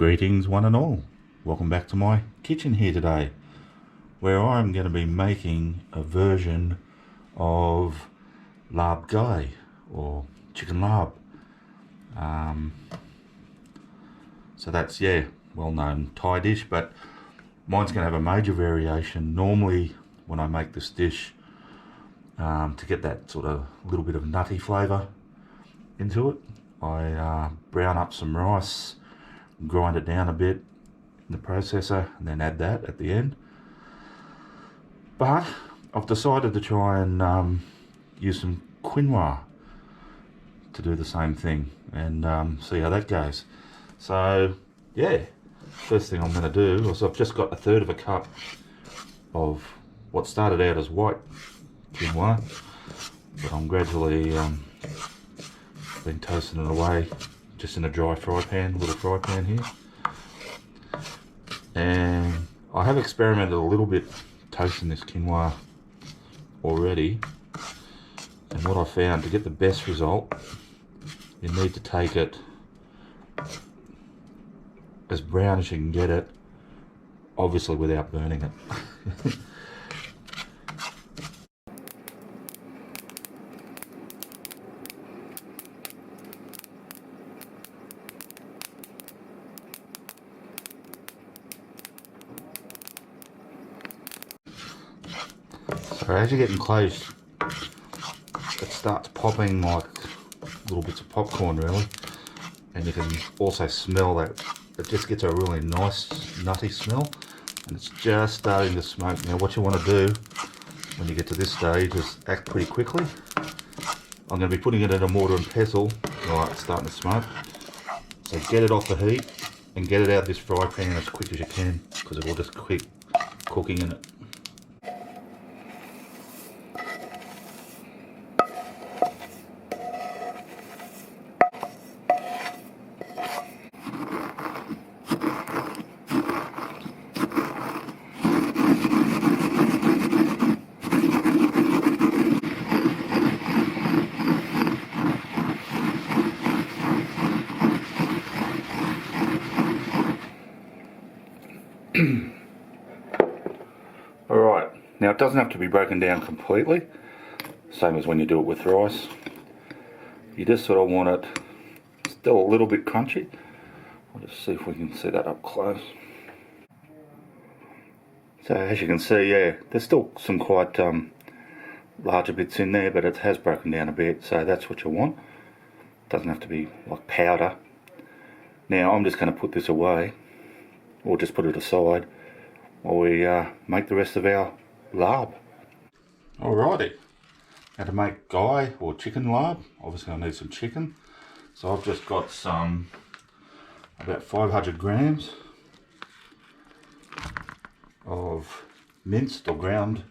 Greetings one and all. Welcome back to my kitchen here today, where I'm going to be making a version of Larb Guy or chicken larb. So that's, well-known Thai dish, but mine's going to have a major variation. Normally when I make this dish, to get that sort of little bit of nutty flavour into it, I brown up some rice, grind it down a bit in the processor, and then add that at the end. But I've decided to try and use some quinoa to do the same thing and see how that goes. So yeah, first thing I'm going to do is I've just got 1/3 of a cup of what started out as white quinoa, but I'm gradually been toasting it away just in a dry fry pan, little fry pan here. And I have experimented a little bit toasting this quinoa already, and what I found, to get the best result, you need to take it as brown as you can get it, obviously without burning it. So as you're getting close, it starts popping like little bits of popcorn really, and you can also smell that it just gets a really nice nutty smell, and it's just starting to smoke. Now what you want to do when you get to this stage is act pretty quickly. I'm going to be putting it in a mortar and pestle. Right, it's starting to smoke, so get it off the heat and get it out of this fry pan as quick as you can, because it will just keep cooking in it. Alright, now it doesn't have to be broken down completely, same as when you do it with rice. You just sort of want it still a little bit crunchy. I'll just see if we can see that up close. So as you can see, yeah, there's still some quite larger bits in there, but it has broken down a bit, so that's what you want. Doesn't have to be like powder. Now I'm just going to put this away, or just put it aside, while we make the rest of our larb. Alrighty, now to make guy or chicken larb, obviously I need some chicken. So I've just got some, about 500 grams of minced or ground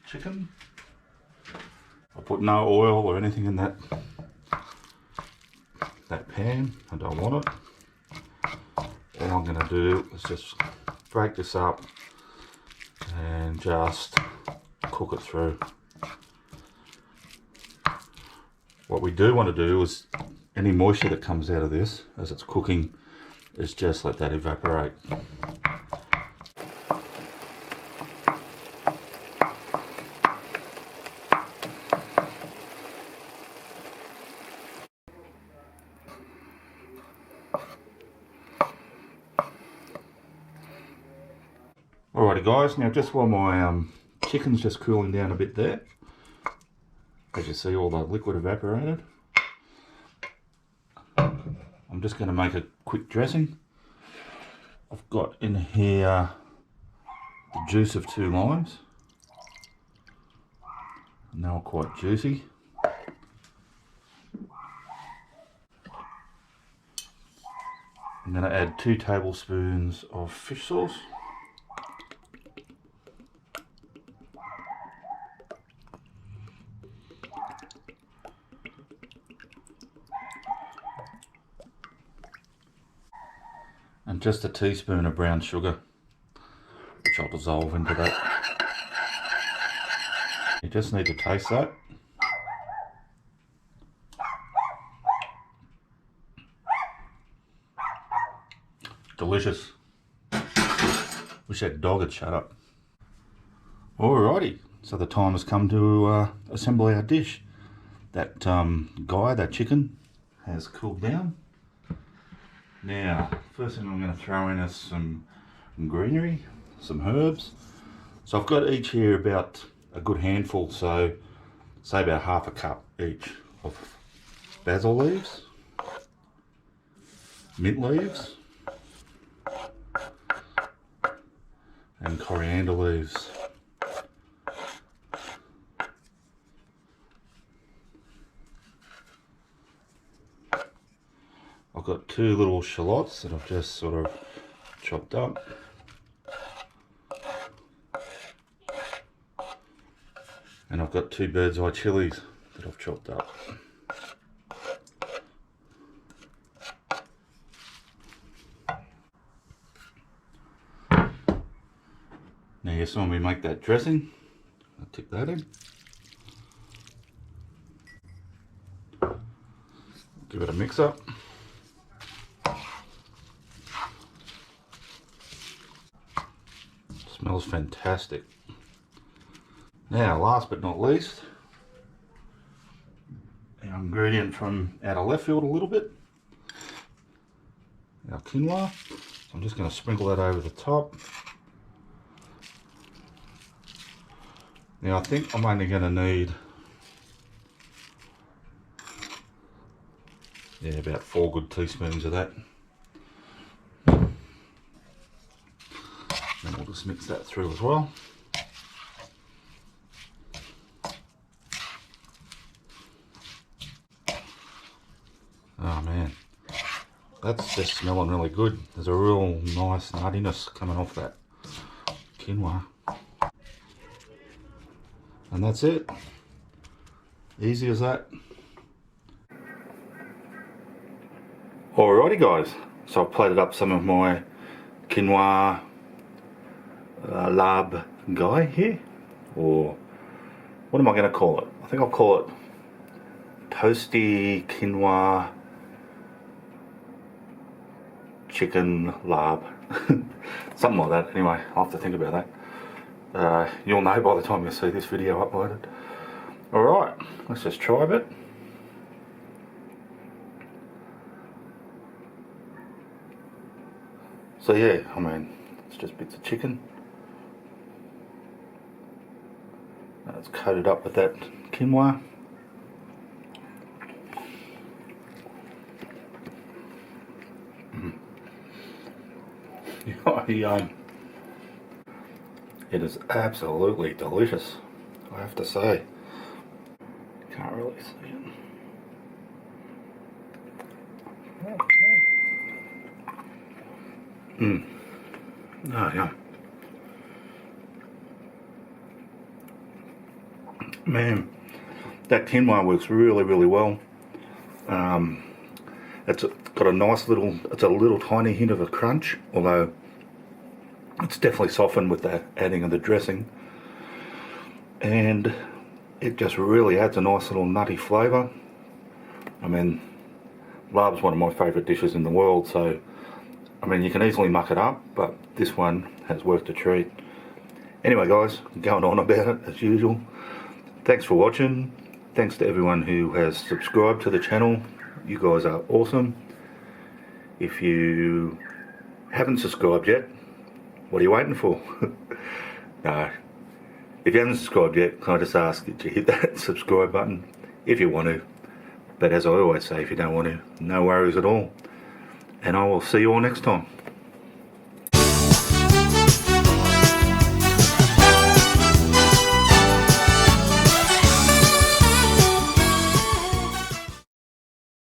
chicken. I put no oil or anything in that pan, I don't want it. All I'm going to do is just break this up and just cook it through. What we do want to do is any moisture that comes out of this as it's cooking is just let that evaporate. Alrighty guys, now just while my chicken's just cooling down a bit there, as you see all the liquid evaporated, I'm just going to make a quick dressing. I've got in here the juice of 2 limes, and they were quite juicy. I'm going to add 2 tablespoons of fish sauce. And just a teaspoon of brown sugar, which I'll dissolve into that. You just need to taste that. Delicious. Wish that dog had shut up. Alrighty, so the time has come to assemble our dish. That that chicken, has cooled down. Now, first thing I'm going to throw in is some greenery, some herbs. So I've got each here about a good handful, so say about half a cup each of basil leaves, mint leaves, and coriander leaves. I've got 2 little shallots that I've just sort of chopped up. And I've got 2 bird's eye chilies that I've chopped up. Now you saw me make that dressing. I'll tip that in. Give it a mix up. Smells fantastic. Now, last but not least, our ingredient from out of left field a little bit, our quinoa. So I'm just going to sprinkle that over the top. Now I think I'm only going to need, about 4 good teaspoons of that. And we'll just mix that through as well. Oh man, that's just smelling really good. There's a real nice nuttiness coming off that quinoa. And that's it. Easy as that. Alrighty guys, so I've plated up some of my quinoa Larb guy here, or what am I going to call it? I think I'll call it toasty quinoa chicken larb. Something like that. Anyway, I'll have to think about that. You'll know by the time you see this video uploaded. Alright, let's just try a bit. So yeah, I mean, it's just bits of chicken. It's coated up with that quinoa. Yum. It is absolutely delicious, I have to say. Can't really see it. Oh, yum. Man, that quinoa works really, really well. It's got a nice little, it's a little tiny hint of a crunch, although it's definitely softened with the adding of the dressing. And it just really adds a nice little nutty flavour. I mean, larb's one of my favourite dishes in the world, so I mean, you can easily muck it up, but this one has worked a treat. Anyway guys, going on about it as usual. Thanks for watching. Thanks to everyone who has subscribed to the channel. You guys are awesome. If you haven't subscribed yet, what are you waiting for? If you haven't subscribed yet, can I just ask that you hit that subscribe button if you want to. But as I always say, if you don't want to, no worries at all. And I will see you all next time.